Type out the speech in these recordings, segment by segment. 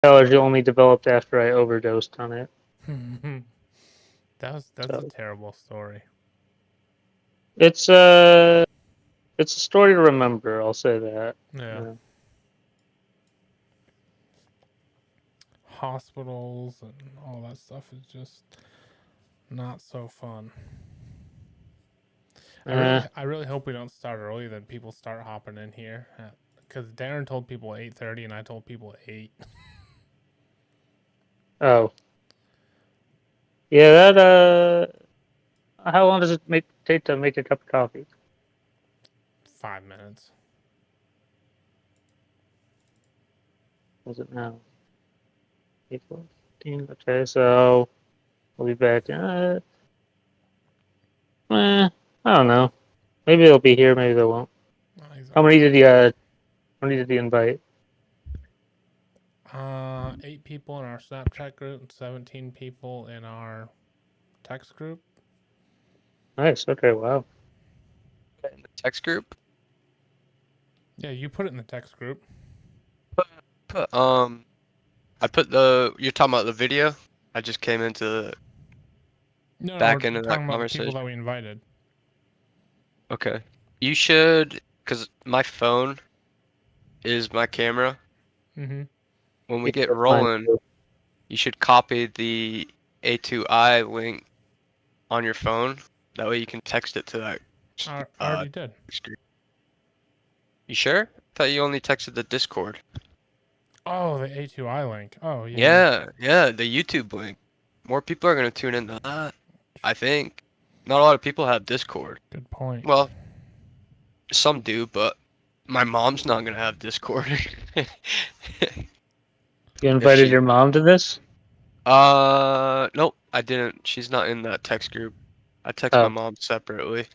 allergy only developed after I overdosed on it. That's a So terrible story. it's a story to remember. I'll say that. Yeah. Yeah. Hospitals and all that stuff is just not so fun. Eh, I really hope we don't start early. Then people start hopping in here because Darren told people 8:30 and I told people 8. oh, yeah. That. How long does it take to make a cup of coffee? 5 minutes. Is it now? 8:15. Okay, so we'll be back. I don't know. Maybe they'll be here. Maybe they won't. He's How already many did here. you? How many did you invite? 8 people in our Snapchat group, and 17 people in our text group. Nice. Okay. Wow. In the text group. Yeah, you put it in the text group. Put, I put you're talking about the video? I just came into No, we're back into that talking about the people that conversation. we invited. Okay. You should, because my phone is my camera. Mm-hmm. When we Yeah, get that's mine rolling, too. you should copy the A2I link on your phone. That way you can text it to that I uh already did. screen. You sure? I thought you only texted the Discord. Oh, the A2I link. Oh, yeah. Yeah, the YouTube link. More people are gonna tune into that, I think. Not a lot of people have Discord. Good point. Well, some do, but my mom's not gonna have Discord. You If invited she, your mom to this? nope, I didn't. She's not in that text group. I text my Oh, mom separately.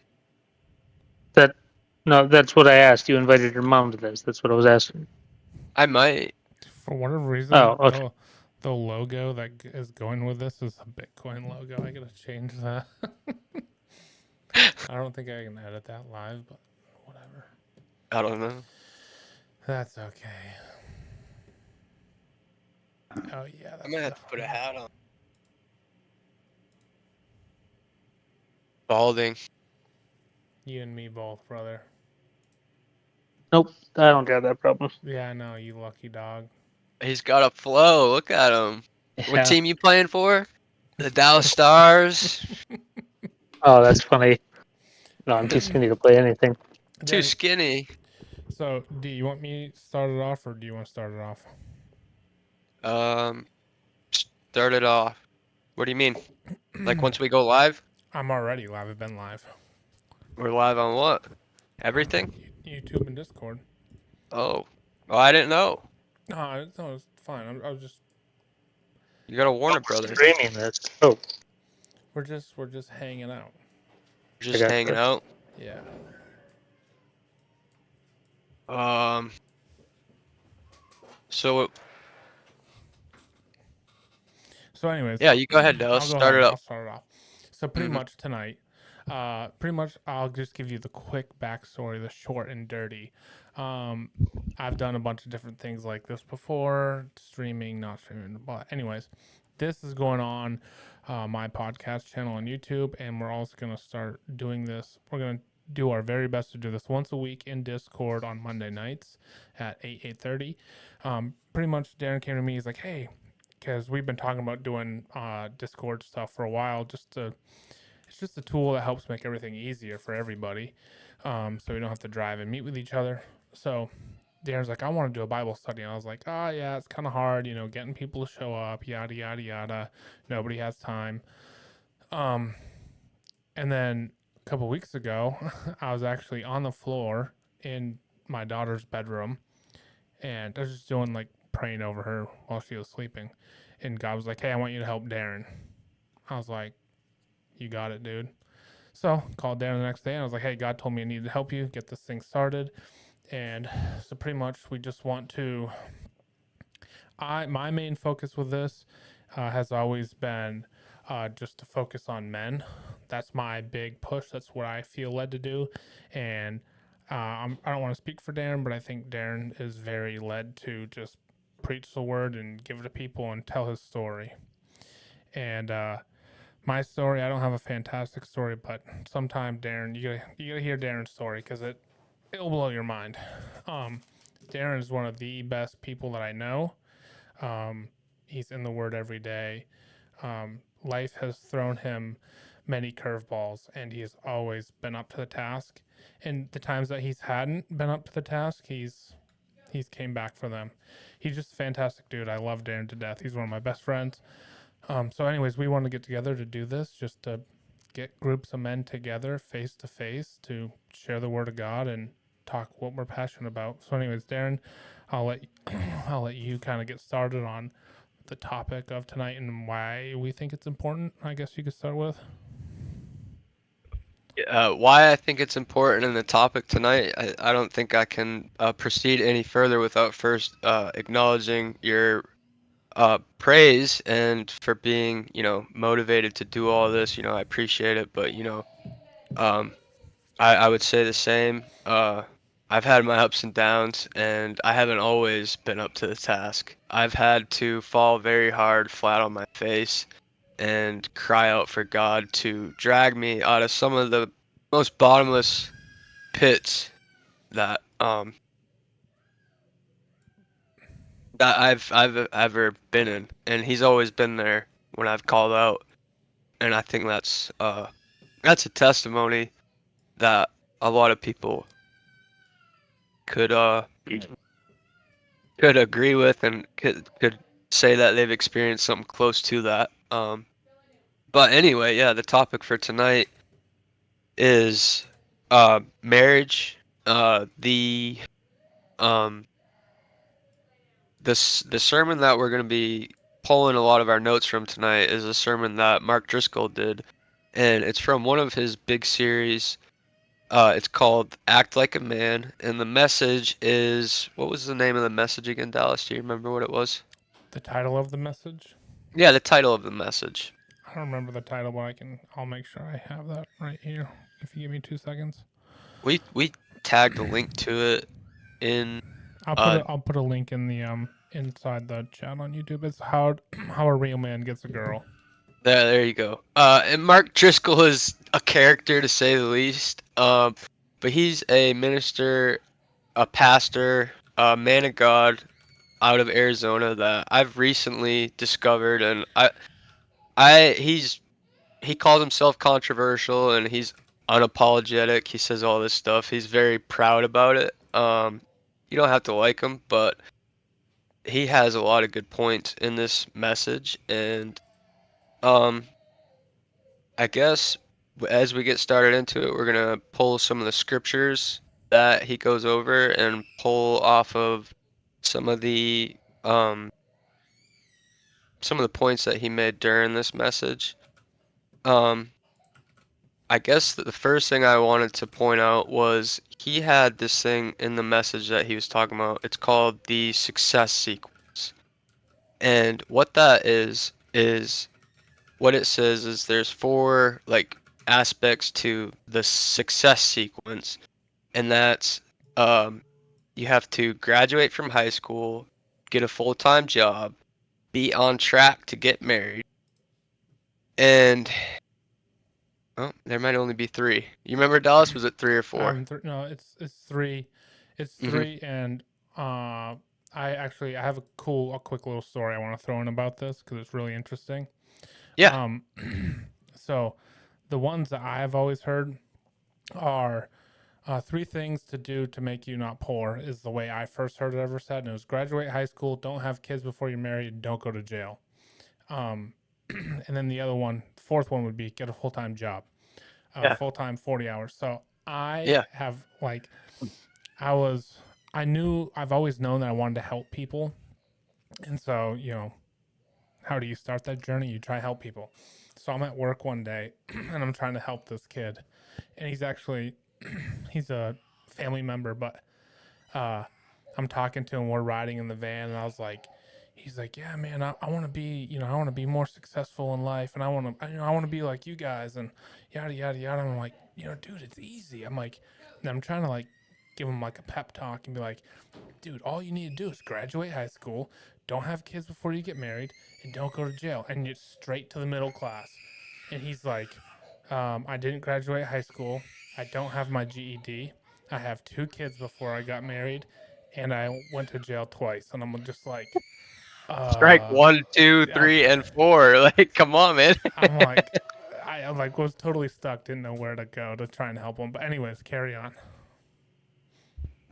that. No, that's what I asked. You invited your mom to this. That's what I was asking. I might. For whatever Oh, reason, okay. the logo that is going with this is a Bitcoin logo. I gotta change that. I don't think I can edit that live, but whatever. I don't know. That's okay. Oh yeah, I'm that's gonna have to put a definitely hat on. Balding. you and me both, brother. Nope, I don't got that problem. Yeah, I know, you lucky dog. He's got a flow. Look at him. What Yeah. team you playing for? The Dallas Stars. Oh, that's funny. No, I'm too skinny to play anything. Too Darren, skinny. so do you want me to start it off or do you want to start it off? Um, Start it off. What do you mean? Like once we go live? I'm already live. I've been live. We're live on what? Everything? YouTube and Discord. Oh. Oh, I didn't know. No, it's fine. I was just You gotta Oh, warn it, we're brother. streaming this. Oh, we're just hanging out. I Just got hanging you. out. Yeah. Um, so So, anyways, yeah, you go ahead, Dallas. I'll go Start ahead. it I'll up. start it off. So, pretty Mm-hmm. much tonight, pretty much I'll just give you the quick backstory, the short and dirty. Um, I've done a bunch of different things like this before, streaming, not streaming, but anyways, this is going on my podcast channel on YouTube, and we're also gonna start doing this. We're gonna do our very best to do this once a week in Discord on Monday nights at 8:30. Pretty much, Darren came to me. He's like, "Hey, because we've been talking about doing Discord stuff for a while. It's just a tool that helps make everything easier for everybody, so we don't have to drive and meet with each other. So Darren's like, I want to do a Bible study, and I was like, oh yeah, it's kind of hard, getting people to show up, yada yada yada. Nobody has time. Um, and then a couple weeks ago, I was actually on the floor in my daughter's bedroom, and I was just doing like praying over her while she was sleeping. And God was like, "Hey, I want you to help Darren." I was like, "You got it, dude." So called Darren the next day and I was like, "Hey, God told me I needed to help you get this thing started." And so pretty much we just want to. My main focus with this has always been just to focus on men. That's my big push. That's what I feel led to do, and I don't want to speak for Darren, but I think Darren is very led to just preach the word and give it to people and tell his story. And my story, I don't have a fantastic story, but sometime Darren, you gotta hear Darren's story because it'll blow your mind. Darren is one of the best people that I know. He's in the Word every day. Life has thrown him many curveballs, and he has always been up to the task. And the times that he's hadn't been up to the task, he's came back for them. He's just a fantastic dude. I love Darren to death. He's one of my best friends. So anyways, we want to get together to do this, just to get groups of men together face to face to share the word of God and talk what we're passionate about. So anyways, Darren, I'll let you kind of get started on the topic of tonight and why we think it's important. I guess you could start with. Why I think it's important in the topic tonight, I don't think I can proceed any further without first acknowledging your praise and for being, motivated to do all this. I appreciate it, but I would say the same. I've had my ups and downs, and I haven't always been up to the task. I've had to fall very hard, flat on my face, and cry out for God to drag me out of some of the most bottomless pits that that I've ever been in, and He's always been there when I've called out, and I think that's a testimony that a lot of people could agree with and could say that they've experienced something close to that. But anyway, yeah, the topic for tonight is marriage. The sermon that we're going to be pulling a lot of our notes from tonight is a sermon that Mark Driscoll did, and it's from one of his big series. It's called Act Like a Man, and the message is, what was the name of the message again, Dallas? Do you remember what it was? The title of the message? Yeah, the title of the message. I don't remember the title, but I'll make sure I have that right here. If you give me 2 seconds. We tagged a link to it in. I'll put a link in the inside the chat on YouTube. It's how a real man gets a girl. There you go. And Mark Driscoll is a character to say the least. But he's a minister, a pastor, a man of God out of Arizona that I've recently discovered, and he calls himself controversial, and he's unapologetic. He says all this stuff. He's very proud about it. You don't have to like him, but he has a lot of good points in this message, and I guess as we get started into it, we're gonna pull some of the scriptures that he goes over and pull off of some of the points that he made during this message. I guess the first thing I wanted to point out was he had this thing in the message that he was talking about. It's called the success sequence. And what that is what it says is there's 4 aspects to the success sequence, and that's you have to graduate from high school, get a full-time job, be on track to get married, and there might only be 3. You remember, Dallas? Was it 3 or 4? No, it's 3. It's 3, and I have a quick little story I want to throw in about this because it's really interesting. Yeah. So the ones that I've always heard are 3 things to do to make you not poor is the way I first heard it ever said. And it was graduate high school, don't have kids before you're married, and don't go to jail. And then the other one, the 4th one would be get a full-time job, full-time 40 hours. So have I've always known that I wanted to help people. And so, how do you start that journey? You try to help people. So I'm at work one day and I'm trying to help this kid, and he's a family member, but I'm talking to him, we're riding in the van, and he's like, yeah, man, I want to be, I want to be more successful in life, and I want to be like you guys, and yada, yada, yada. I'm like, dude, it's easy. I'm trying to give him a pep talk and be like, dude, all you need to do is graduate high school, don't have kids before you get married, and don't go to jail. And it's straight to the middle class. And he's like, I didn't graduate high school. I don't have my GED. I have 2 kids before I got married, and I went to jail twice. And I'm just like, Strike 1, 2, yeah. 3, and 4. Like, come on, man. I'm like, I like was totally stuck, didn't know where to go to try and help him. But anyways, carry on.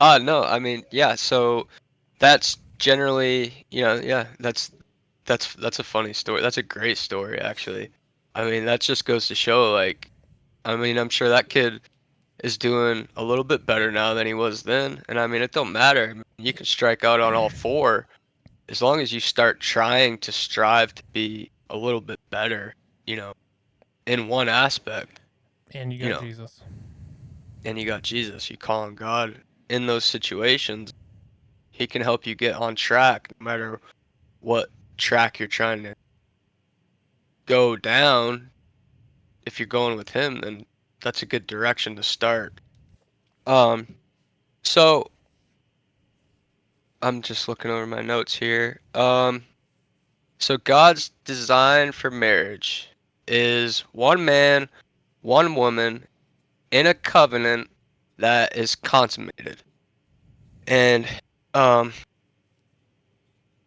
No, I mean, yeah, so that's generally, yeah, that's a funny story. That's a great story, actually. I mean, that just goes to show, like, I mean, I'm sure that kid is doing a little bit better now than he was then. And I mean, it don't matter. I mean, you can strike out on all 4 as long as you start trying to strive to be a little bit better, in one aspect. And you got Jesus. And you got Jesus. You call on God in those situations. He can help you get on track no matter what track you're trying to go down. If you're going with him, then that's a good direction to start. So I'm just looking over my notes here. So God's design for marriage is one man, one woman in a covenant that is consummated. And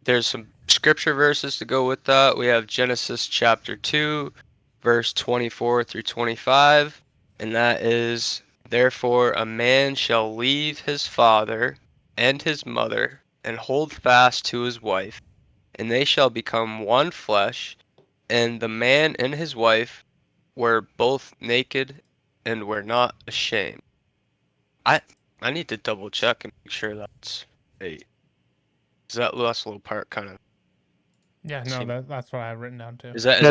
there's some scripture verses to go with that. We have Genesis chapter 2, verse 24 through 25, and that is, therefore a man shall leave his father and his mother and hold fast to his wife, and they shall become one flesh. And the man and his wife were both naked and were not ashamed. I need to double check and make sure that's right. Is that last little part kind of? Yeah, no, that's what I have written down too. Is it?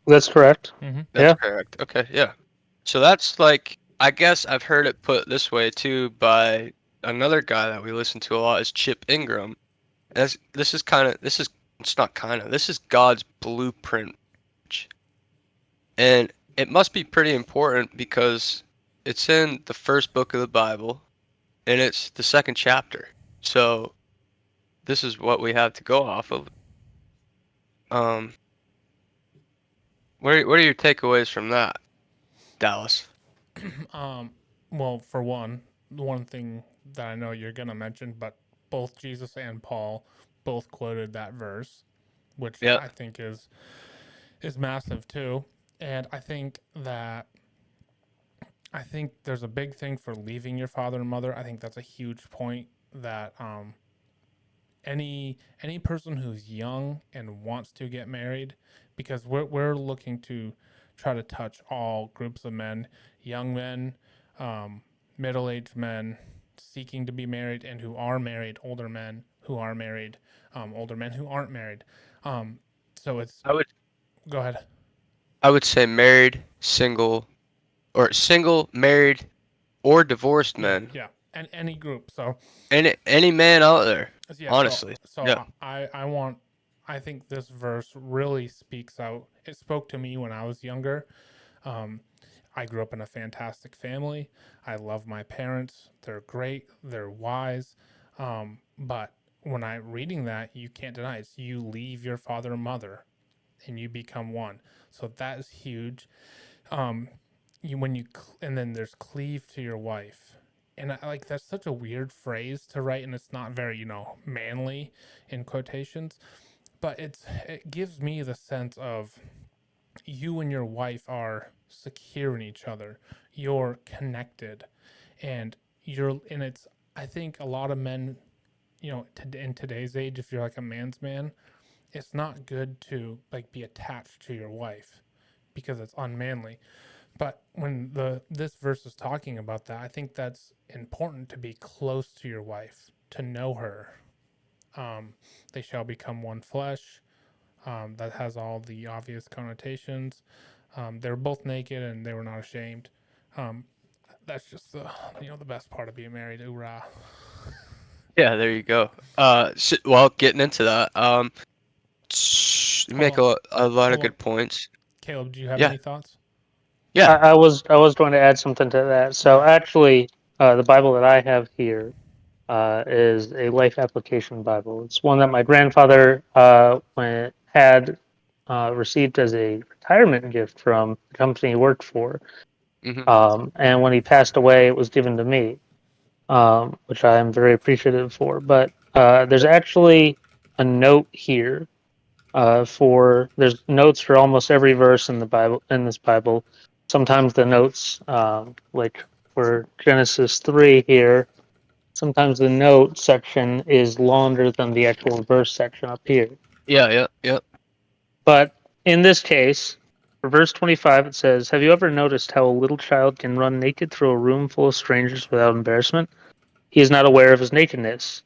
That's correct. Mm-hmm. That's correct. Okay, yeah. So that's like, I guess I've heard it put this way too by another guy that we listen to a lot, is Chip Ingram. This is God's blueprint. And it must be pretty important because it's in the first book of the Bible and it's the 2nd chapter. So this is what we have to go off of. What are your takeaways from that, Dallas? Well, for one, the one thing that I know you're gonna mention, but both Jesus and Paul both quoted that verse, which I think is massive too. And I think there's a big thing for leaving your father and mother. I think that's a huge point that any person who's young and wants to get married, because we're looking to try to touch all groups of men, young men, middle-aged men seeking to be married and who are married, older men who are married, older men who aren't married. So it's go ahead. I would say married, single, married, or divorced men. Yeah, and any group. So any man out there. Yeah, honestly. So yeah. I think this verse really speaks out. It spoke to me when I was younger. I grew up in a fantastic family. I love my parents. They're great. They're wise. But when I'm reading that, you can't deny it. You leave your father and mother and you become one. So that is huge. And then there's cleave to your wife. And that's such a weird phrase to write, and it's not very, manly in quotations, but it gives me the sense of you and your wife are secure in each other. You're connected, and I think a lot of men, in today's age, if you're like a man's man, it's not good to be attached to your wife because it's unmanly. But when this verse is talking about that, I think that's important to be close to your wife, to know her. They shall become one flesh. That has all the obvious connotations. They were both naked and they were not ashamed. That's just the best part of being married. Hoorah. Yeah, there you go. Getting into that, you make a lot of good points. Caleb, do you have any thoughts? Yeah, I was going to add something to that. So actually, the Bible that I have here, is a Life Application Bible. It's one that my grandfather had received as a retirement gift from the company he worked for. Hmm. And when he passed away, it was given to me, which I am very appreciative for. But there's actually a note here there's notes for almost every verse in the Bible in this Bible. Sometimes the notes, like for Genesis 3 here, sometimes the note section is longer than the actual verse section up here. Yeah. But in this case, for verse 25, it says, "Have you ever noticed how a little child can run naked through a room full of strangers without embarrassment? He is not aware of his nakedness,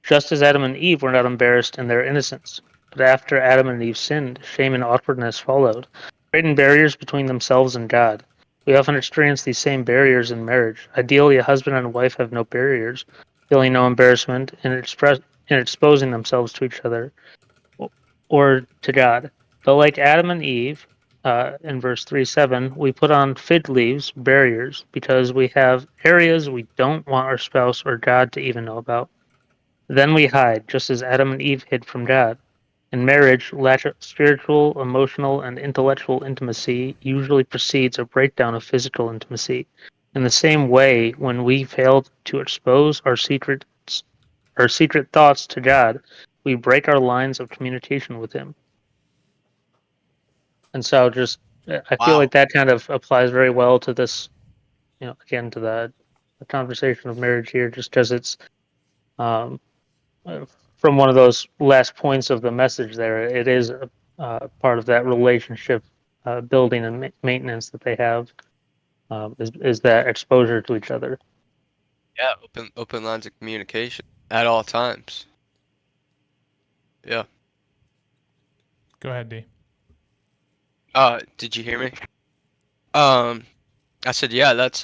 just as Adam and Eve were not embarrassed in their innocence. But after Adam and Eve sinned, shame and awkwardness followed, creating barriers between themselves and God. We often experience these same barriers in marriage. Ideally, a husband and wife have no barriers, feeling no embarrassment in exposing themselves to each other or to God. But like Adam and Eve, in verse 3:7, we put on fig leaves, barriers, because we have areas we don't want our spouse or God to even know about. Then we hide, just as Adam and Eve hid from God. In marriage, lack of spiritual, emotional, and intellectual intimacy usually precedes a breakdown of physical intimacy. In the same way, when we fail to expose our secret thoughts to God, we break our lines of communication with Him. And so, I feel Wow. like that kind of applies very well to this, again, to the conversation of marriage here, just because it's um, from one of those last points of the message there. It is part of that relationship building and maintenance that they have, is that exposure to each other. Yeah, open lines of communication at all times. Yeah. Go ahead, D. Did you hear me? Um, I said, yeah, that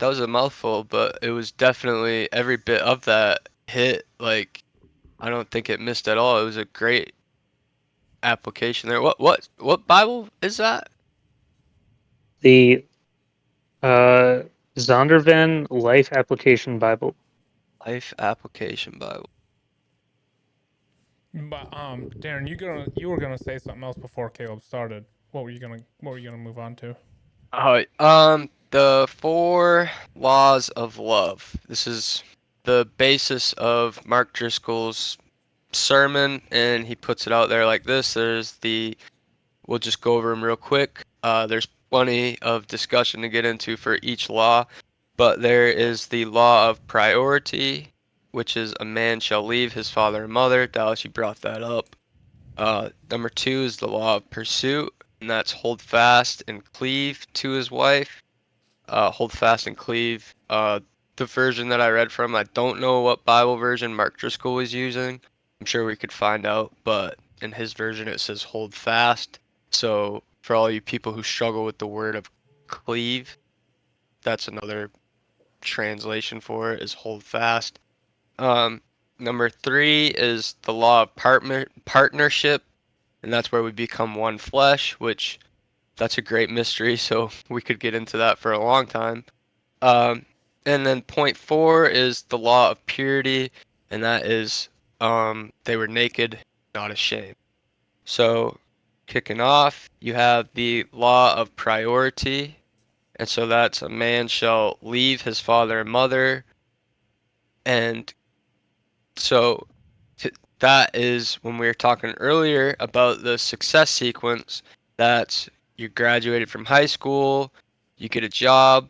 was a mouthful, but it was definitely every bit of that hit. Like, I don't think it missed at all. It was a great application there. What Bible is that? The uh, Zondervan Life Application Bible. Life Application Bible. But Darren, you were gonna say something else before Caleb started. What were you gonna move on to? The four laws of love. This is the basis of Mark Driscoll's sermon, and he puts it out there like this. We'll just go over them real quick. There's plenty of discussion to get into for each law, but there is the law of priority, which is a man shall leave his father and mother. Dallas, you brought that up. Number two is the law of pursuit, and that's hold fast and cleave to his wife. Hold fast and cleave. The version that I read from, I don't know what Bible version Mark Driscoll was using. I'm sure we could find out, but in his version it says hold fast. So for all you people who struggle with the word of cleave, that's another translation for it, is hold fast. Um, Number three is the law of partnership, and that's where we become one flesh, which that's a great mystery, so we could get into that for a long time. And then point four is the law of purity, and that is they were naked, not ashamed. So kicking off, you have the law of priority, and so that's a man shall leave his father and mother, and so that is when we were talking earlier about the success sequence. That's you graduated from high school, you get a job,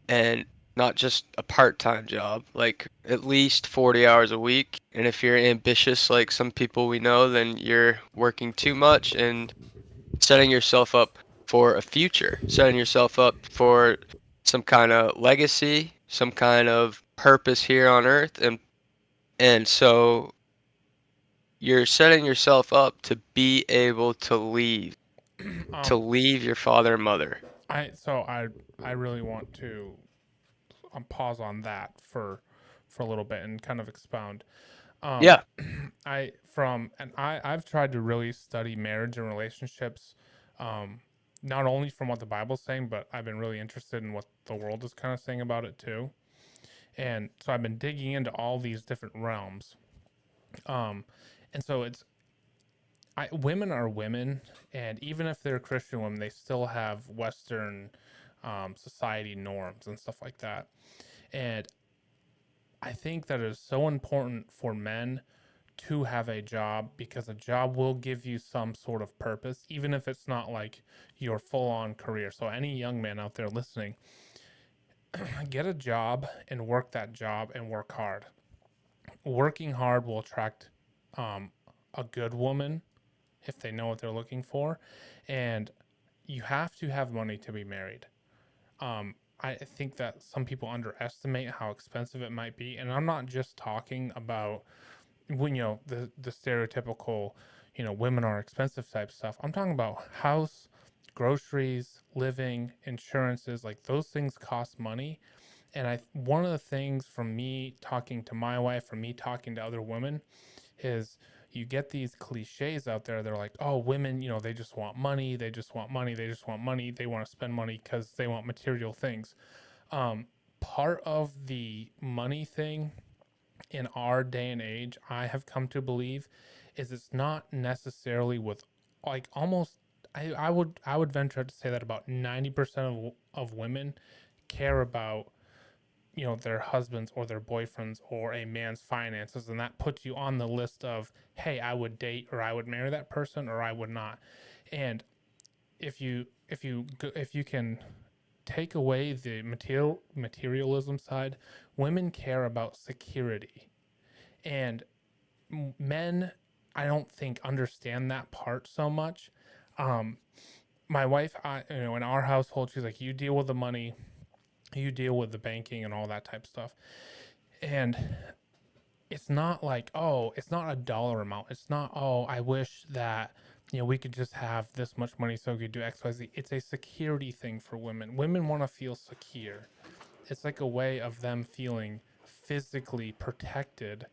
and not just a part-time job, like at least 40 hours a week. And if you're ambitious like some people we know, then you're working too much and setting yourself up for a future, setting yourself up for some kind of legacy, some kind of purpose here on earth. And so you're setting yourself up to be able to leave your father and mother. I really want to pause on that for a little bit and kind of expound. Um, Yeah. I've tried to really study marriage and relationships, not only from what the Bible's saying, but I've been really interested in what the world is kind of saying about it too. And so I've been digging into all these different realms. And so women are women, and even if they're Christian women, they still have Western society norms and stuff like that. And I think that it is so important for men to have a job, because a job will give you some sort of purpose, even if it's not like your full on career. So, any young man out there listening, get a job and work that job and work hard. Working hard will attract a good woman if they know what they're looking for. And you have to have money to be married. I think that some people underestimate how expensive it might be. And I'm not just talking about when the stereotypical women are expensive type stuff. I'm talking about house, groceries, living, insurances. Like, those things cost money. And one of the things from me talking to my wife, from me talking to other women, is you get these cliches out there. They're like, oh, women, they just want money, they just want money, they just want money, they want to spend money because they want material things. Part of the money thing in our day and age, I have come to believe, is it's not necessarily with, like, almost, I would venture to say that about 90% of women care about their husbands or their boyfriends or a man's finances, and that puts you on the list of, hey, I would date or I would marry that person or I would not. And if you can take away the materialism side, women care about security. And men, I don't think, understand that part so much. My wife, in our household, she's like, you deal with the money, you deal with the banking and all that type of stuff. And it's not like, oh, it's not a dollar amount. It's not, oh, I wish that, we could just have this much money so we could do XYZ. It's a security thing for women. Women want to feel secure. It's like a way of them feeling physically protected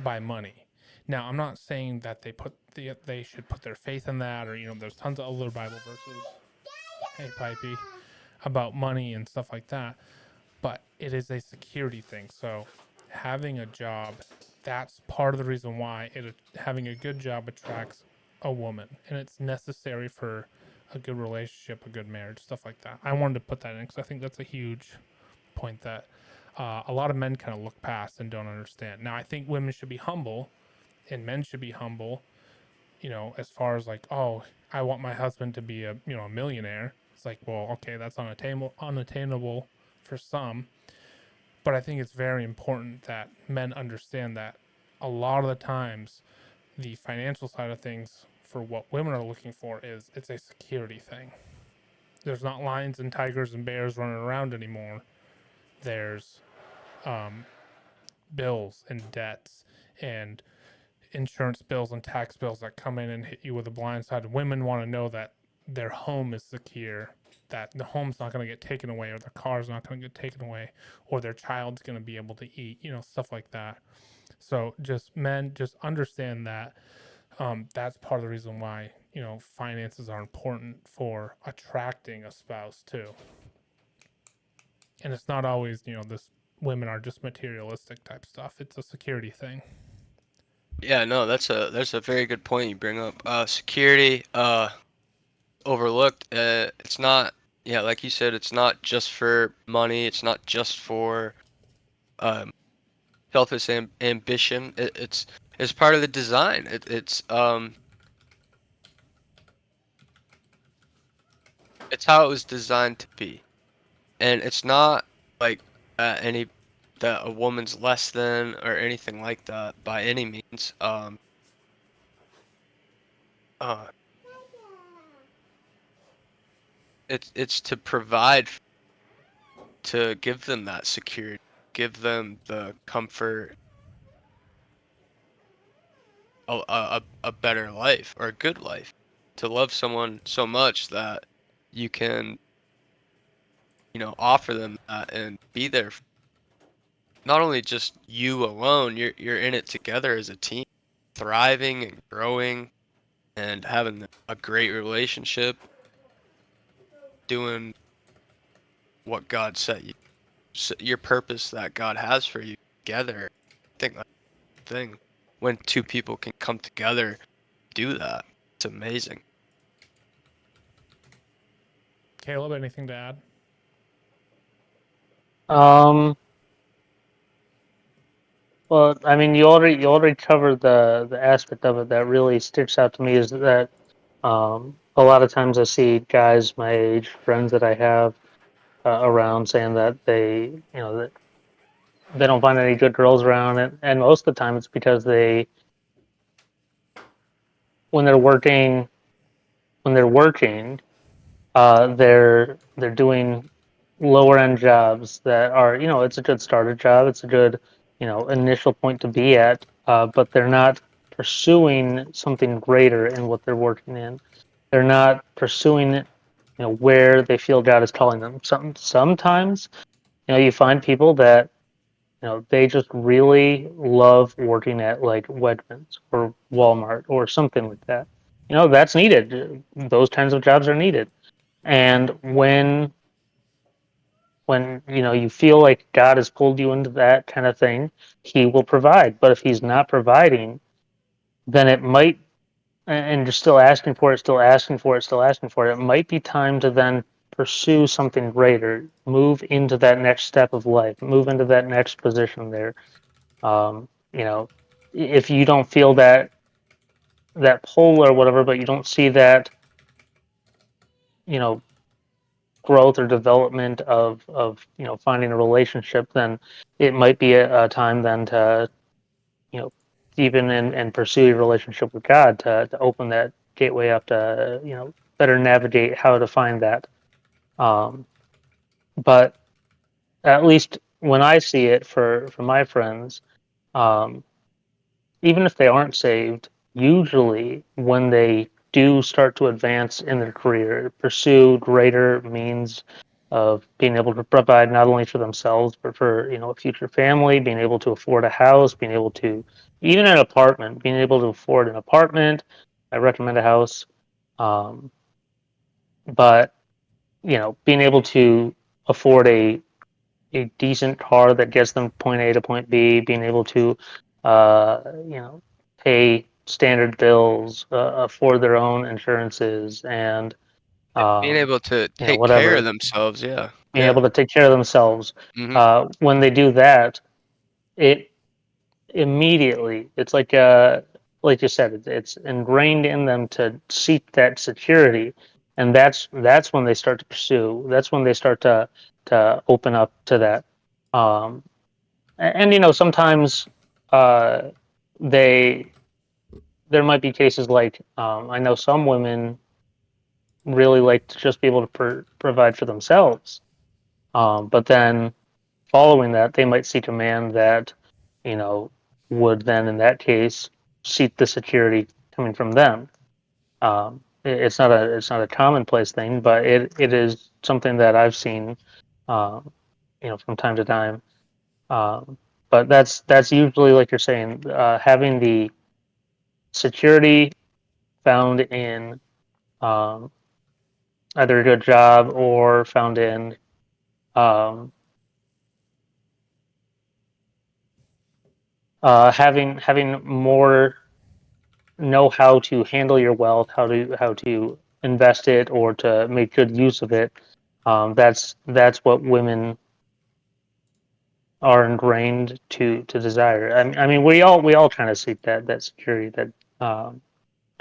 by money. Now, I'm not saying that they should put their faith in that, or there's tons of other Bible verses. Hey, Pipey, about money and stuff like that, but it is a security thing. So having a job, that's part of the reason why having a good job attracts a woman, and it's necessary for a good relationship, a good marriage, stuff like that. I wanted to put that in because I think that's a huge point that a lot of men kind of look past and don't understand. Now, I think women should be humble and men should be humble, as far as like, oh, I want my husband to be a millionaire. It's like, well, okay, that's unattainable for some. But I think it's very important that men understand that a lot of the times the financial side of things for what women are looking for it's a security thing. There's not lions and tigers and bears running around anymore. There's bills and debts and insurance bills and tax bills that come in and hit you with a blind side. Women want to know that their home is secure, that the home's not going to get taken away, or their car's not going to get taken away, or their child's going to be able to eat, stuff like that. So men, just understand that that's part of the reason why, finances are important for attracting a spouse too. And it's not always, this women are just materialistic type stuff. It's a security thing. Yeah, no, that's a very good point you bring up. Security, overlooked. It's not, yeah, like you said, it's not just for money. It's not just for selfish ambition. It's part of the design. It's how it was designed to be, and it's not like that a woman's less than or anything like that by any means. It's to provide, to give them that security, give them the comfort, a better life or a good life, to love someone so much that you can, offer them that and be there. Not only just you alone, you're in it together as a team, thriving and growing and having a great relationship, doing what God set you. your purpose that God has for you together. I think that's the thing. When two people can come together, do that, it's amazing. Caleb, anything to add? Well, I mean, you already covered the aspect of it that really sticks out to me is that a lot of times I see guys my age, friends that I have around, saying that that they don't find any good girls around, and most of the time it's because when they're working when they're working, they're doing lower end jobs that are, it's a good starter job, it's a good, initial point to be at, but they're not pursuing something greater in what they're working in. They're not pursuing where they feel God is calling them. Sometimes, you find people that, they just really love working at like Wegmans or Walmart or something like that. That's needed. Those kinds of jobs are needed. And when you feel like God has pulled you into that kind of thing, He will provide. But if He's not providing, then it might, and you're still asking for it, still asking for it, still asking for it. It might be time to then pursue something greater, move into that next step of life, move into that next position there. If you don't feel that pull or whatever, but you don't see that, you know, growth or development of finding a relationship, then it might be a time then to deepen and pursue a relationship with God, to open that gateway up to better navigate how to find that. But at least when I see it for my friends, um, even if they aren't saved, usually when they do start to advance in their career, pursue greater means of being able to provide not only for themselves but for a future family, being able to afford a house, being able to even an apartment, being able to afford an apartment. I recommend a house, but being able to afford a decent car that gets them point A to point B, being able to, pay standard bills, afford their own insurances, and Being able to take care of whatever, themselves, yeah. being Yeah. able to take care of themselves. Hmm. When they do that, it immediately, it's like you said, it's ingrained in them to seek that security, and that's when they start to pursue. That's when they start to open up to that. Um, and sometimes uh, they there might be cases like, I know some women really like to just be able to provide for themselves, but then following that they might seek a man that you know would then in that case seek the security coming from them. It's not a commonplace thing, but it is something that I've seen, um, from time to time. Um, but that's usually, like you're saying, having the security found in, um, either a good job or found in, um, having more know how to handle your wealth, how to invest it or to make good use of it. That's what women are ingrained to desire. I mean, we all kind of seek that security that,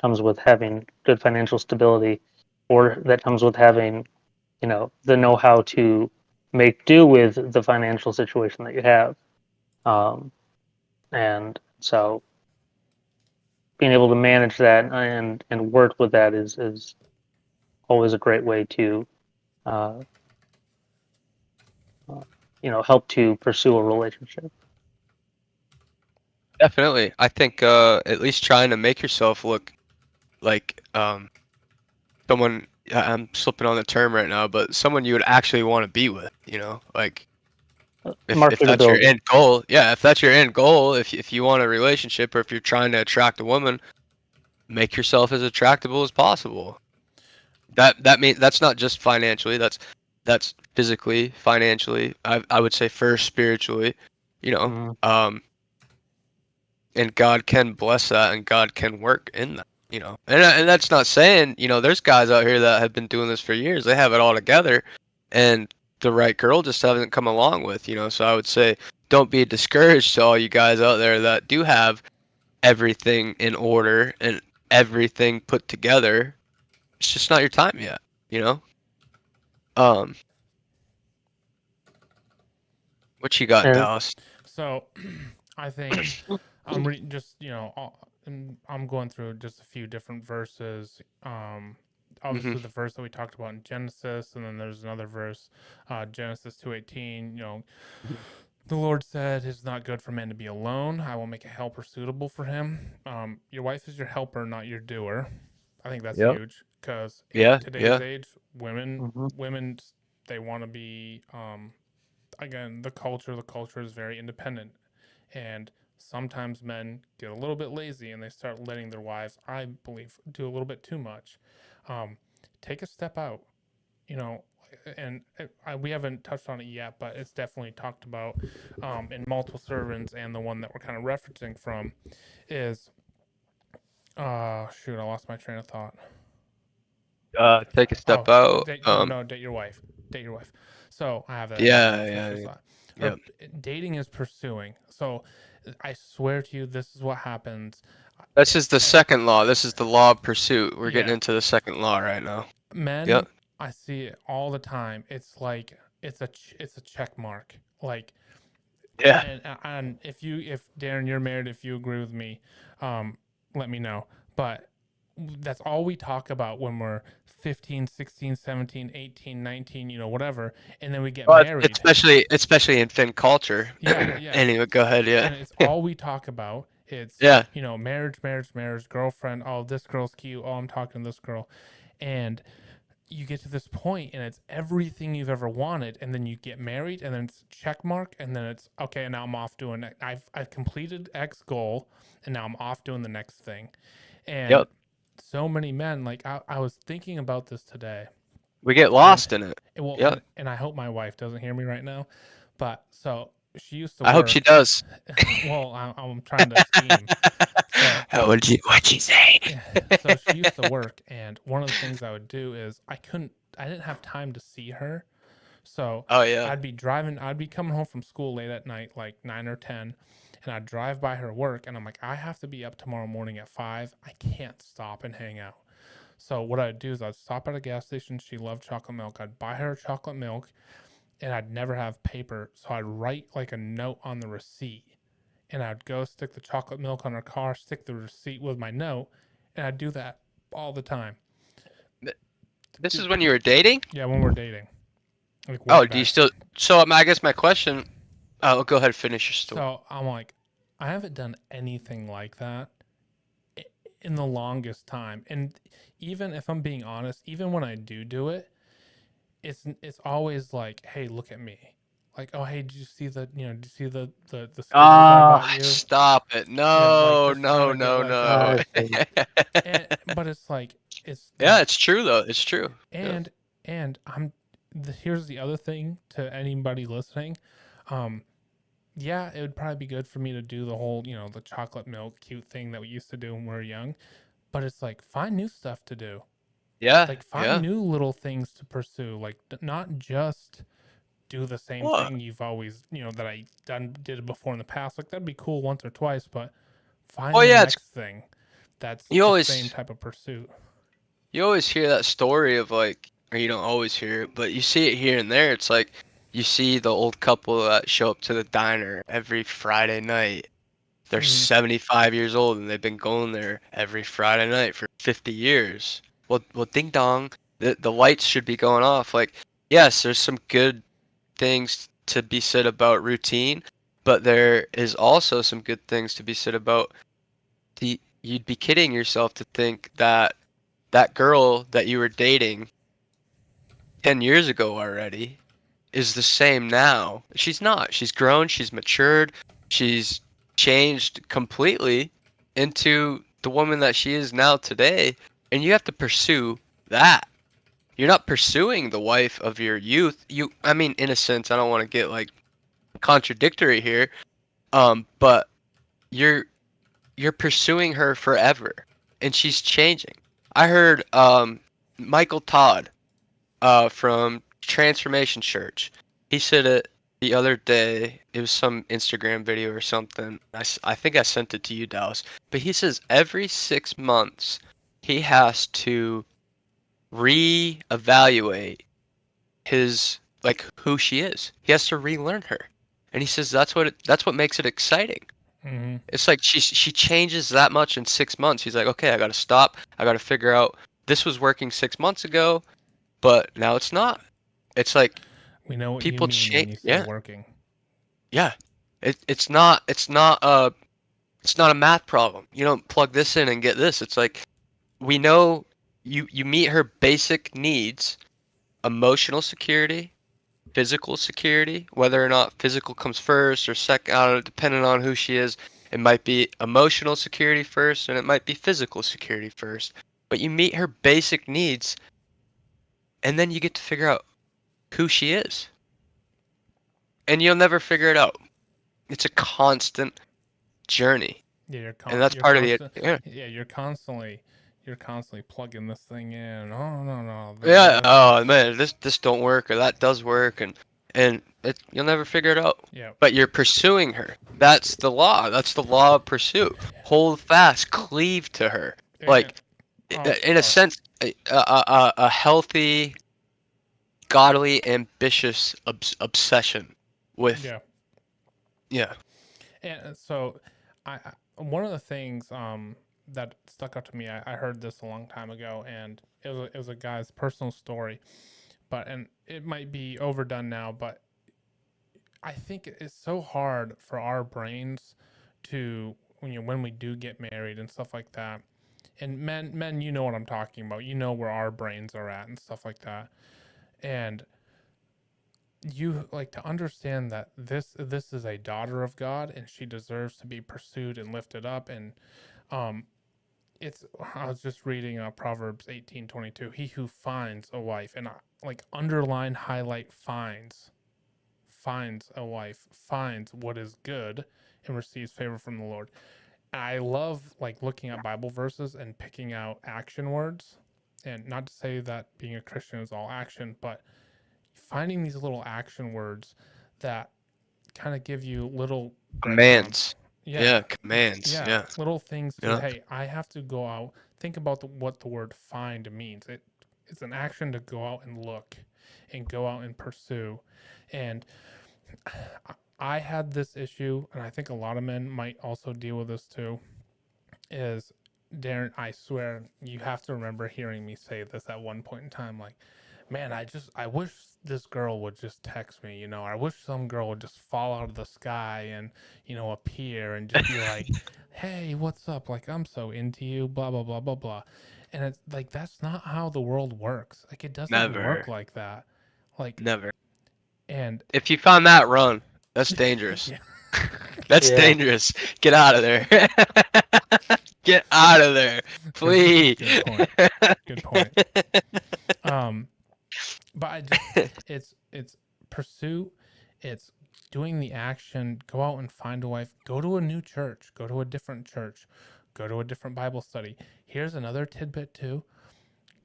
comes with having good financial stability, or that comes with having the know-how to make do with the financial situation that you have. And so being able to manage that and work with that is always a great way to uh, help to pursue a relationship. Definitely. I think at least trying to make yourself look like someone, I'm slipping on the term right now, but someone you would actually want to be with, like if that's your Marketability. end goal, yeah, if that's your end goal, if you want a relationship or if you're trying to attract a woman, make yourself as attractable as possible. That means that's not just financially, that's that's physically, financially, I would say first spiritually, you know, Mhm. and God can bless that and God can work in that, you know. And that's not saying, you know, there's guys out here that have been doing this for years. They have it all together and the right girl just hasn't come along with, you know. So I would say don't be discouraged to all you guys out there that do have everything in order and everything put together. It's just not your time yet, you know. Um, what you got, And Dallas? So, I think I'm just I'm going through just a few different verses. Hmm. Obviously the verse that we talked about in Genesis, and then there's another verse, Genesis 2:18. The Lord said, "It's not good for man to be alone. I will make a helper suitable for him." Your wife is your helper, not your doer. I think that's Yep. huge because in Yeah, today's yeah. age, women Mhm. women they want to be again the culture is very independent, and sometimes men get a little bit lazy and they start letting their wives, I believe, do a little bit too much. um, Take a step out, you know. And we haven't touched on it yet, but it's definitely talked about in multiple servants, and the one that we're kind of referencing from is shoot, I lost my train of thought. Take a Oh, step out. no, date your wife. Date your wife. So I have that. I Yeah, lost my yeah, train of yeah. thought. Or Yep. dating is pursuing. So I swear to you, this is what happens. This is the second law. This is the law of pursuit. We're getting Yeah, into the second law right now. men. Yep. I see it all the time. It's like it's a check mark. Like, Yeah. and if Darren, you're married, if you agree with me, let me know. But that's all we talk about when we're 15, 16, 17, 18, 19, whatever, and then we get Well, married. especially in Finn culture. Yeah, yeah. Anyway, go ahead. Yeah. And it's all we talk about. It's, Yeah. marriage, girlfriend. Oh, this girl's cute. Oh, I'm talking to this girl. And you get to this point and it's everything you've ever wanted, and then you get married, and then it's check mark, and then it's okay, and now I'm off doing it. I've completed X goal, and now I'm off doing the next thing. And Yep. so many men, like I was thinking about this today, We get and lost in it. well, Yep. and I hope my wife doesn't hear me right now, but so she used to I hope she work. does. Well, I'm trying to scheme. So What'd you say? yeah, so she used to work, and one of the things I would do is I didn't have time to see her. So Oh yeah. I'd be coming home from school late at night, like 9 or 10, and I'd drive by her work, and I'm like, I have to be up tomorrow morning at 5. I can't stop and hang out. So what I'd do is I'd stop at a gas station. She loved chocolate milk. I'd buy her chocolate milk, and I'd never have paper. So I'd write like a note on the receipt, and I'd go stick the chocolate milk on her car, stick the receipt with my note, and I'd do that all the time. This is when you were dating? Yeah, when we're dating. Like way Oh, do you back. still? So I guess my question. Oh, go ahead, and finish your story. So I'm like, I haven't done anything like that in the longest time. And even if I'm being honest, even when I do it, it's always like, hey, look at me. Like, oh, hey, did you see did you see the Skittles I Oh, bought you? stop it! Like No, just trying no, to get no, like, no. but it's like Yeah, it's true though. It's true. Yeah. and here's the other thing to anybody listening. Yeah, it would probably be good for me to do the whole, the chocolate milk cute thing that we used to do when we were young. But it's like, find new stuff to do. Yeah. Like, find Yeah. new little things to pursue. Like, not just do the same What? thing you've always, that I did before in the past. Like, that'd be cool once or twice, but find Oh the yeah, it's next thing that's you the always same type of pursuit. you always hear that story of like, or you don't always hear it, but you see it here and there. It's like you see the old couple that show up to the diner every Friday night. They're Mhm. 75 years old and they've been going there every Friday night for 50 years. Well, ding dong, the lights should be going off. Like, yes, there's some good things to be said about routine, but there is also some good things to be said about you'd be kidding yourself to think that that girl that you were dating 10 years ago already is the same now. She's not. She's grown, she's matured, she's changed completely into the woman that she is now today, and you have to pursue that. you're not pursuing the wife of your youth. I mean, in a sense, I don't want to get like contradictory here, but you're pursuing her forever, and she's changing. I heard Michael Todd from Transformation Church. He said it the other day. It was some Instagram video or something. I think I sent it to you, Dallas. But he says every 6 months he has to reevaluate his like who she is. He has to relearn her, and he says that's what makes it exciting. Mm-hmm. It's like she changes that much in 6 months. He's like, okay, I got to stop. I got to figure out this was working 6 months ago, but now it's not. It's like We know what people you mean when change. you say Yeah, working. yeah. It's not a math problem. You don't plug this in and get this. It's like we know you meet her basic needs, emotional security, physical security, whether or not physical comes first or second, I don't know, depending on who she is. It might be emotional security first, and it might be physical security first. But you meet her basic needs, and then you get to figure out who she is. And you'll never figure it out. It's a constant journey. Yeah, And that's part of the yeah. Yeah, you're constantly plugging this thing in. Oh no. Yeah, oh man, this don't work or that does work, and you'll never figure it out. Yeah. But you're pursuing her. That's the law. That's the law of pursuit. Hold fast, cleave to her. Like in a sense, a healthy, godly, ambitious obsession with. Yeah. And so, I one of the things that stuck out to me, I heard this a long time ago, and it was a guy's personal story, and it might be overdone now, but I think it's so hard for our brains to when we do get married and stuff like that. And men, you know what I'm talking about. You know where our brains are at and stuff like that. And you like to understand that this is a daughter of God, and she deserves to be pursued and lifted up. And I was just reading Proverbs 18:22. He who finds a wife, and like underline, highlight, finds a wife, finds what is good, and receives favor from the Lord. I love like looking at Bible verses and picking out action words. And not to say that being a Christian is all action, but finding these little action words that kind of give you little commands. Yeah, commands. Yeah. Little things to, Yeah. hey, I have to go out. Think about what the word find means. It's an action to go out and look and go out and pursue. And I had this issue, and I think a lot of men might also deal with this too, is, Darren, I swear, you have to remember hearing me say this at one point in time, like, man, I wish this girl would just text me, I wish some girl would just fall out of the sky and, appear and just be like, hey, what's up? Like, I'm so into you, blah, blah, blah, blah, blah. And it's like, that's not how the world works. Like, it doesn't work like that. Like, never. And if you found that, run. That's dangerous. That's dangerous. Get out of there. Get out of there, please. Good point. But it's pursuit. It's doing the action. Go out and find a wife. Go to a new church. Go to a different church. Go to a different Bible study. Here's another tidbit too.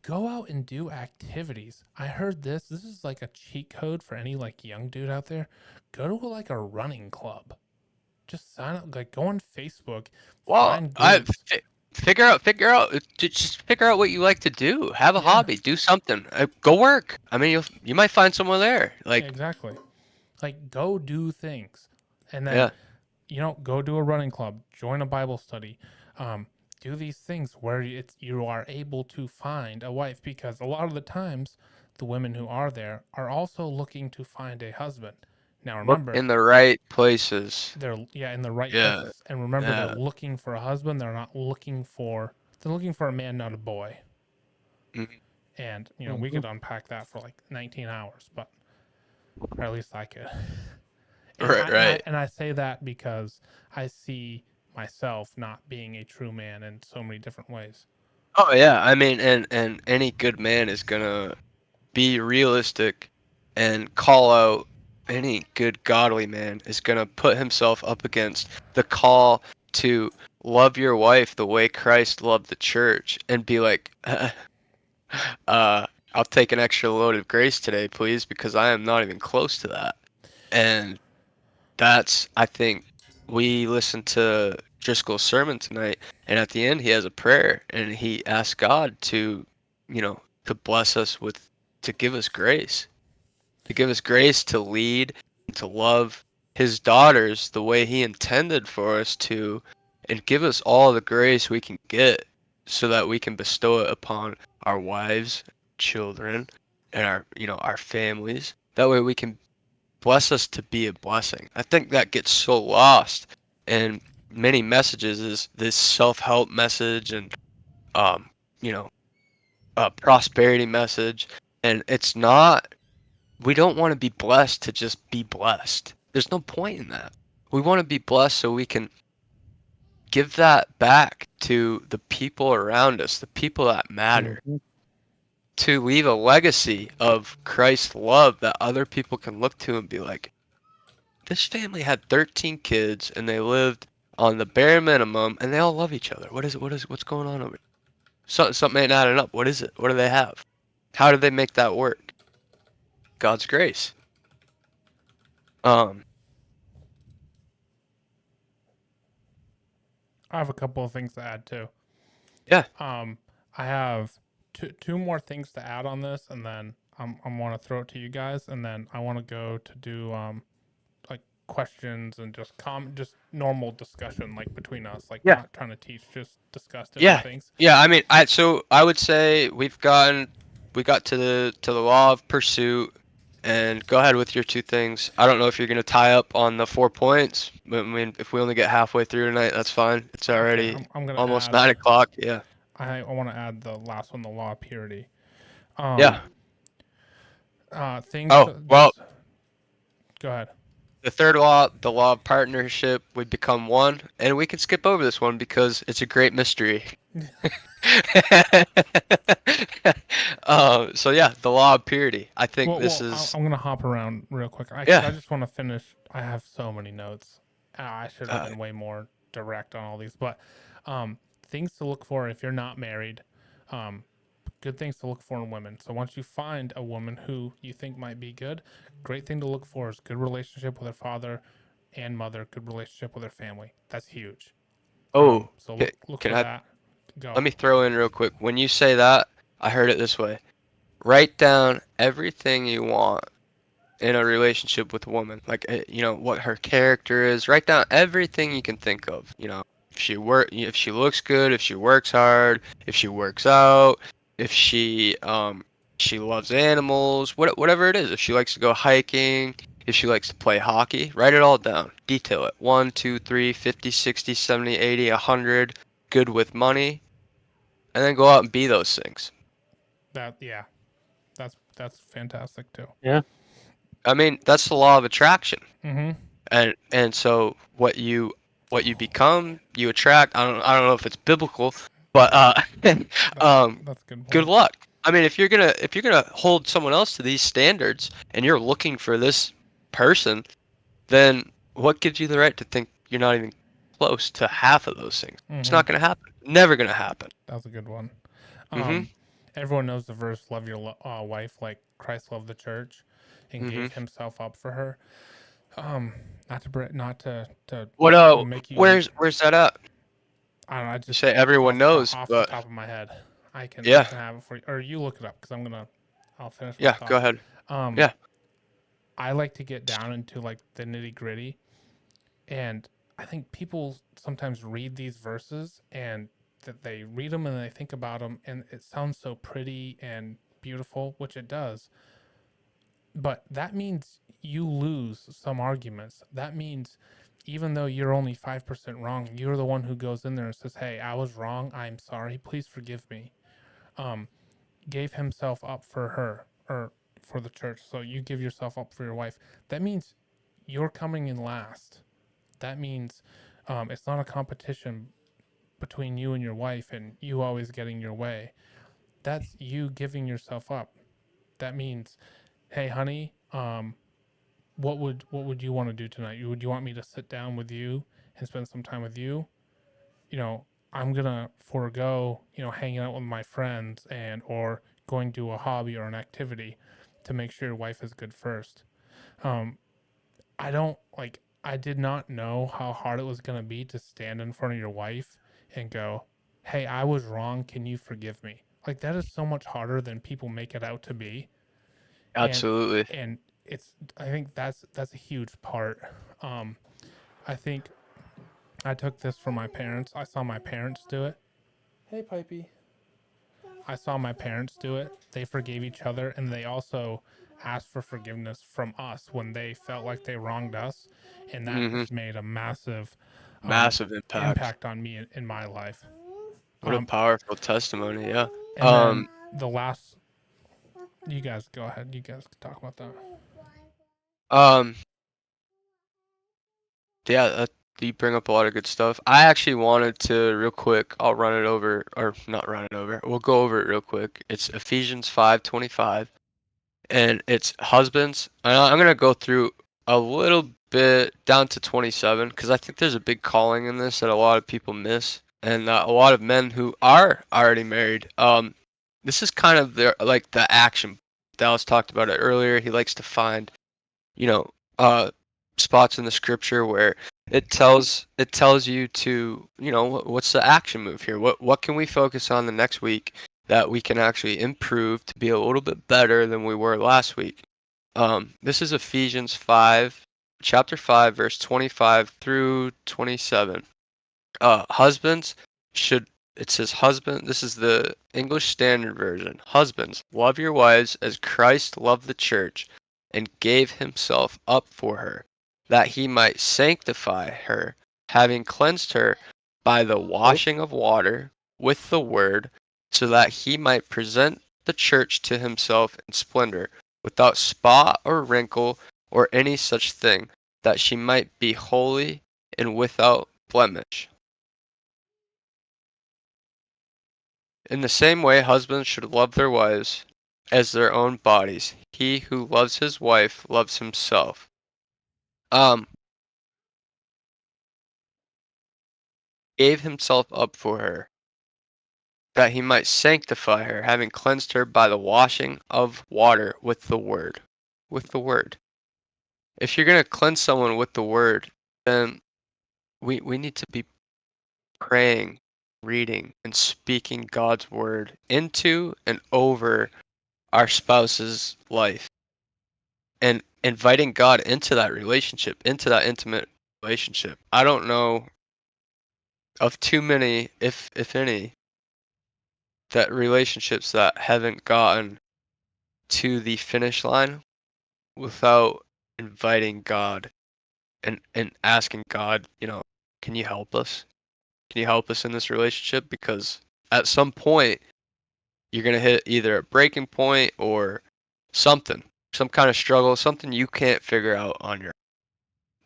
Go out and do activities. I heard this. This is like a cheat code for any like young dude out there. Go to like a running club. Just sign up. Like, go on Facebook. Well, figure out. Just figure out what you like to do. Have a hobby. Do something. Go work. I mean, you might find someone there. Like, exactly. Like, go do things, and then go do a running club. Join a Bible study. Do these things where you are able to find a wife, because a lot of the times the women who are there are also looking to find a husband. Now remember, in the right places. They're in the right places. And remember, they're looking for a husband. They're looking for a man, not a boy. Mm-hmm. And we could unpack that for like 19 hours, or at least I could. Right. And I say that because I see myself not being a true man in so many different ways. Oh yeah, I mean, and any good man is gonna be realistic and call out any good godly man is going to put himself up against the call to love your wife the way Christ loved the church and be like, I'll take an extra load of grace today, please, because I am not even close to that. And that's, I think, we listened to Driscoll's sermon tonight, and at the end he has a prayer, and he asks God to, to bless us with, to give us grace, to lead, to love his daughters the way he intended for us to, and give us all the grace we can get so that we can bestow it upon our wives, children, and our families. That way we can bless us to be a blessing. I think that gets so lost in many messages, is this self-help message and a prosperity message, and it's not. We don't want to be blessed to just be blessed. There's no point in that. We want to be blessed so we can give that back to the people around us, the people that matter, to leave a legacy of Christ's love that other people can look to and be like, this family had 13 kids and they lived on the bare minimum and they all love each other. What's going on over here? Something ain't adding up. What is it? What do they have? How did they make that work? God's grace. I have a couple of things to add too. Yeah. I have two more things to add on this, and then I want to throw it to you guys, and then I want to go to do like questions and just normal discussion, like between us, like not trying to teach, just discuss different things. Yeah. I mean, I would say we got to the law of pursuit. And go ahead with your two things. I don't know if you're going to tie up on the 4 points. But I mean, if we only get halfway through tonight, that's fine. It's already I'm gonna almost add, 9 o'clock. Yeah. I want to add the last one, the law of purity. Yeah. Things. Well, go ahead. The third law, the law of partnership, we become one. And we can skip over this one because it's a great mystery. So yeah, the law of purity. I think this is. I'm gonna hop around real quick. I just want to finish. I have so many notes. I should have been way more direct on all these, but things to look for if you're not married. Good things to look for in women. So once you find a woman who you think might be good, great thing to look for is good relationship with her father and mother. Good relationship with her family. That's huge. So look for that. Go. Let me throw in real quick. When you say that, I heard it this way. Write down everything you want in a relationship with a woman. Like, what her character is. Write down everything you can think of. If she looks good, if she works hard, if she works out, if she loves animals, whatever it is. If she likes to go hiking, if she likes to play hockey, write it all down. Detail it. 1, 2, 3, 50, 60, 70, 80, 100. Good with money. And then go out and be those things. That's fantastic too. Yeah. I mean, that's the law of attraction. Mm-hmm. And so what you become, you attract. I don't know if it's biblical, but that's good luck. I mean, if you're gonna hold someone else to these standards and you're looking for this person, then what gives you the right to think you're not even close to half of those things? Mm-hmm. It's not gonna happen. Never gonna happen. That's a good one. Mm-hmm. Everyone knows the verse, love your wife like Christ loved the church and gave himself up for her. Not to what make you. Where's that at? I don't know. I just say everyone knows, off but the top of my head, I can have it for you, or you look it up because I'll finish. Yeah, go ahead. I like to get down into like the nitty gritty, and I think people sometimes read these verses and that they read them and they think about them and it sounds so pretty and beautiful, which it does. But that means you lose some arguments. That means even though you're only 5% wrong, you're the one who goes in there and says, hey, I was wrong. I'm sorry. Please forgive me. Gave himself up for her or for the church. So you give yourself up for your wife. That means you're coming in last. That means it's not a competition between you and your wife and you always getting your way. That's you giving yourself up. that means, hey, honey, what would you want to do tonight? Would you want me to sit down with you and spend some time with you? You know, I'm gonna forego, hanging out with my friends or going to a hobby or an activity to make sure your wife is good first. Um, I don't like. I did not know how hard it was gonna be to stand in front of your wife and go, "Hey, I was wrong. Can you forgive me?" Like that is so much harder than people make it out to be. And Absolutely. and I think that's a huge part. I think I took this from my parents. I saw my parents do it. Hey, Pipey. I saw my parents do it. They forgave each other, and they also asked for forgiveness from us when they felt like they wronged us, and that Hmm. has made a massive Massive impact. impact on me in my life. What a Um, powerful testimony. Yeah. and then the last, you guys go ahead. You guys can talk about that. Um. Yeah. You bring up a lot of good stuff. I actually wanted to real quick. I'll run it over, or not run it over. We'll go over it real quick. It's Ephesians 5:25, and it's husbands. And I'm gonna go through a little bit down to 27 because I think there's a big calling in this that a lot of people miss, and a lot of men who are already married. This is kind of the action. Dallas talked about it earlier. He likes to find, you know, spots in the scripture where it tells you to, what's the action move here? What can we focus on the next week that we can actually improve to be a little bit better than we were last week? This is Ephesians 5, chapter 5, verse 25 through 27. Husbands should, it says husband, this is the English Standard Version. Husbands, love your wives as Christ loved the church and gave himself up for her, that he might sanctify her, having cleansed her by the washing of water with the word, so that he might present the church to himself in splendor, without spot or wrinkle or any such thing, that she might be holy and without blemish. In the same way, husbands should love their wives as their own bodies. He who loves his wife loves himself. Um, Gave himself up for her, that he might sanctify her, having cleansed her by the washing of water with the word. With the word. If you're gonna cleanse someone with the word, then we need to be praying, reading, and speaking God's word into and over our spouse's life, and inviting God into that relationship, into that intimate relationship. I don't know of too many, if any, that relationships that haven't gotten to the finish line without inviting God and asking God, can you help us? Can you help us in this relationship? Because at some point you're gonna hit either a breaking point or something, some kind of struggle, something you can't figure out on your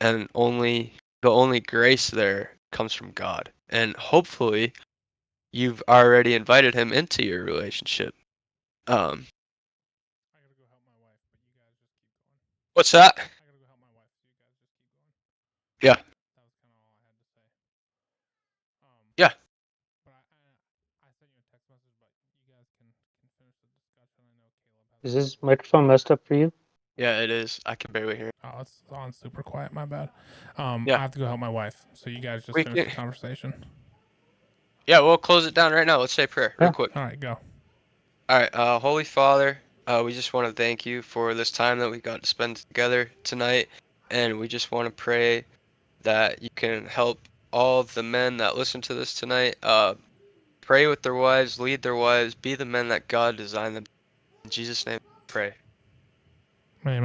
own. And the only grace there comes from God. And hopefully you've already invited him into your relationship. Um, I gotta go help my wife, but you guys just keep going. what's that? I gotta go help my wife, so you guys just keep going. Yeah, That was kind of all I had to say. yeah. But I sent you a text message, but you guys can finish the discussion. I know Caleb has. Is this microphone messed up for you? Yeah, it is. I can barely hear. Oh, it's on super quiet. My bad. Yeah. I have to go help my wife. So you guys just We finish can- the conversation. Yeah, we'll close it down right now. Let's say prayer real Yeah. quick. All right, go. All right, Holy Father, we just want to thank you for this time that we got to spend together tonight, and we just want to pray that you can help all of the men that listen to this tonight. Pray with their wives, lead their wives, be the men that God designed them. In Jesus' name, pray. Amen.